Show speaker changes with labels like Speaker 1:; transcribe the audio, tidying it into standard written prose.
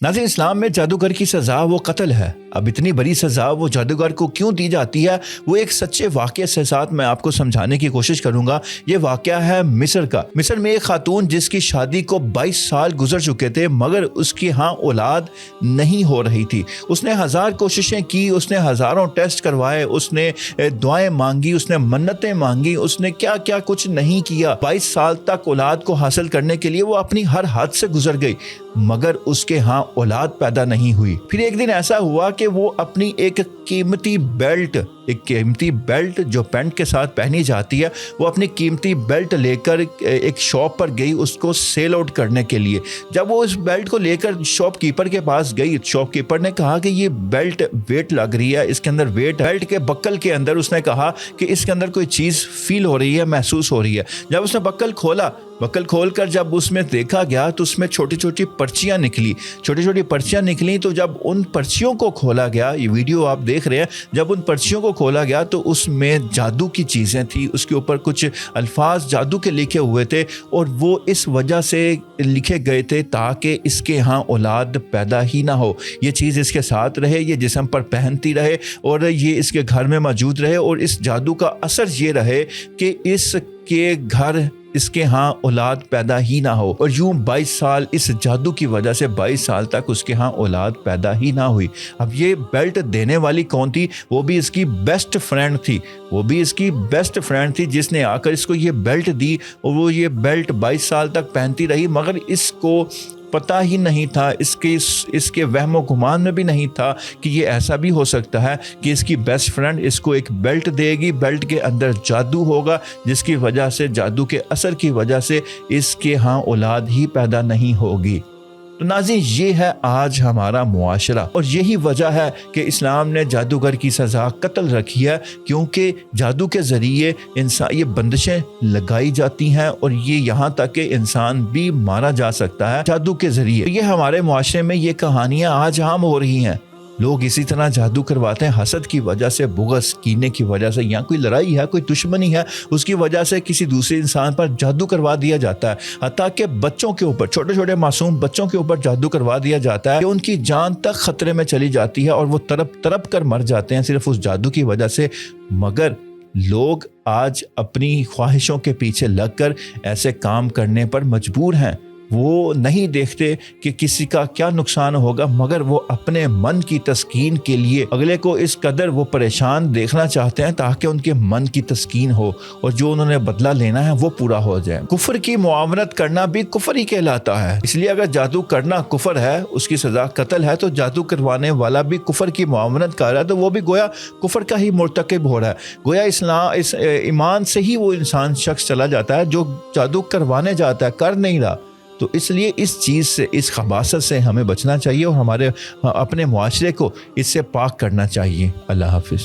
Speaker 1: नाज़रीन, इस्लाम में जादूगर की सज़ा वो कत्ल है। अब इतनी बड़ी सज़ा वो जादूगर को क्यों दी जाती है, वो एक सच्चे वाक़ये से साथ मैं आपको समझाने की कोशिश करूँगा। ये वाक़या है मिस्र का। मिस्र में एक खातून जिसकी शादी को 22 साल गुजर चुके थे, मगर उसकी यहाँ औलाद नहीं हो रही थी। उसने हज़ार कोशिशें की, उसने हज़ारों टेस्ट करवाए, उसने दुआएं मांगी, उसने मन्नतें मांगी, उसने क्या क्या कुछ नहीं किया। 22 साल तक औलाद को हासिल करने के लिए वो अपनी हर हद से गुजर गई, मगर उसके यहाँ औलाद पैदा नहीं हुई। फिर एक दिन ऐसा हुआ कि वो अपनी एक कीमती बेल्ट जो पैंट के साथ पहनी जाती है, वो अपनी कीमती बेल्ट लेकर एक शॉप पर गई उसको सेल आउट करने के लिए। जब वो इस बेल्ट को लेकर शॉपकीपर के पास गई, शॉपकीपर ने कहा कि ये बेल्ट वेट लग रही है, इसके अंदर वेट। बेल्ट के बक्कल के अंदर उसने कहा कि इसके अंदर कोई चीज़ फील हो रही है, महसूस हो रही है। जब उसने बक्कल खोलकर जब उसमें देखा गया तो उसमें छोटी छोटी पर्चियाँ निकली। तो जब उन पर्चियों को खोला गया, ये वीडियो आप देख रहे हैं, जब उन पर्चियों को खोला गया तो उसमें जादू की चीज़ें थी। उसके ऊपर कुछ अल्फाज जादू के लिखे हुए थे, और वो इस वजह से लिखे गए थे ताकि इसके यहाँ औलाद पैदा ही ना हो। ये चीज़ इसके साथ रहे, ये जिस्म पर पहनती रहे, और ये इसके घर में मौजूद रहे, और इस जादू का असर ये रहे कि इसके यहाँ औलाद पैदा ही ना हो। और यूं 22 साल इस जादू की वजह से 22 साल तक उसके यहाँ औलाद पैदा ही ना हुई। अब ये बेल्ट देने वाली कौन थी? वो भी इसकी बेस्ट फ्रेंड थी जिसने आकर इसको ये बेल्ट दी, और वो ये बेल्ट 22 साल तक पहनती रही, मगर इसको पता ही नहीं था, इसके वहमो गुमान में भी नहीं था कि ये ऐसा भी हो सकता है कि इसकी बेस्ट फ्रेंड इसको एक बेल्ट देगी, बेल्ट के अंदर जादू होगा, जिसकी वजह से, जादू के असर की वजह से इसके यहाँ औलाद ही पैदा नहीं होगी। तो नाज़रीन, ये है आज हमारा मुआशरा, और यही वजह है कि इस्लाम ने जादूगर की सज़ा कत्ल रखी है, क्योंकि जादू के ज़रिए इंसान, ये बंदिशें लगाई जाती हैं, और ये यहाँ तक कि इंसान भी मारा जा सकता है जादू के ज़रिए। ये हमारे मुआशरे में ये कहानियाँ आज आम हो रही हैं। लोग इसी तरह जादू करवाते हैं, हसद की वजह से, बुग़्ज़, कीने की वजह से, या कोई लड़ाई है, कोई दुश्मनी है, उसकी वजह से किसी दूसरे इंसान पर जादू करवा दिया जाता है। हत्ता कि बच्चों के ऊपर, छोटे छोटे मासूम बच्चों के ऊपर जादू करवा दिया जाता है कि उनकी जान तक खतरे में चली जाती है, और वो तड़प कर मर जाते हैं सिर्फ उस जादू की वजह से। मगर लोग आज अपनी ख्वाहिशों के पीछे लगकर ऐसे काम करने पर मजबूर हैं। वो नहीं देखते कि किसी का क्या नुकसान होगा, मगर वो अपने मन की तस्कीन के लिए अगले को इस कदर वो परेशान देखना चाहते हैं ताकि उनके मन की तस्कीन हो, और जो उन्होंने बदला लेना है वो पूरा हो जाए। कुफर की मुआवनत करना भी कुफर ही कहलाता है। इसलिए अगर जादू करना कुफर है, उसकी सज़ा कत्ल है, तो जादू करवाने वाला भी कुफर की मुआवनत कर रहा है, तो वो भी गोया कुफर का ही मुर्तकिब हो रहा है। गोया इस ईमान से ही वो इंसान शख्स चला जाता है जो जादू करवाने जाता है, कर नहीं रहा। तो इसलिए इस चीज़ से, इस खबासत से हमें बचना चाहिए, और हमारे अपने मुआशरे को इससे पाक करना चाहिए। अल्लाह हाफिज़।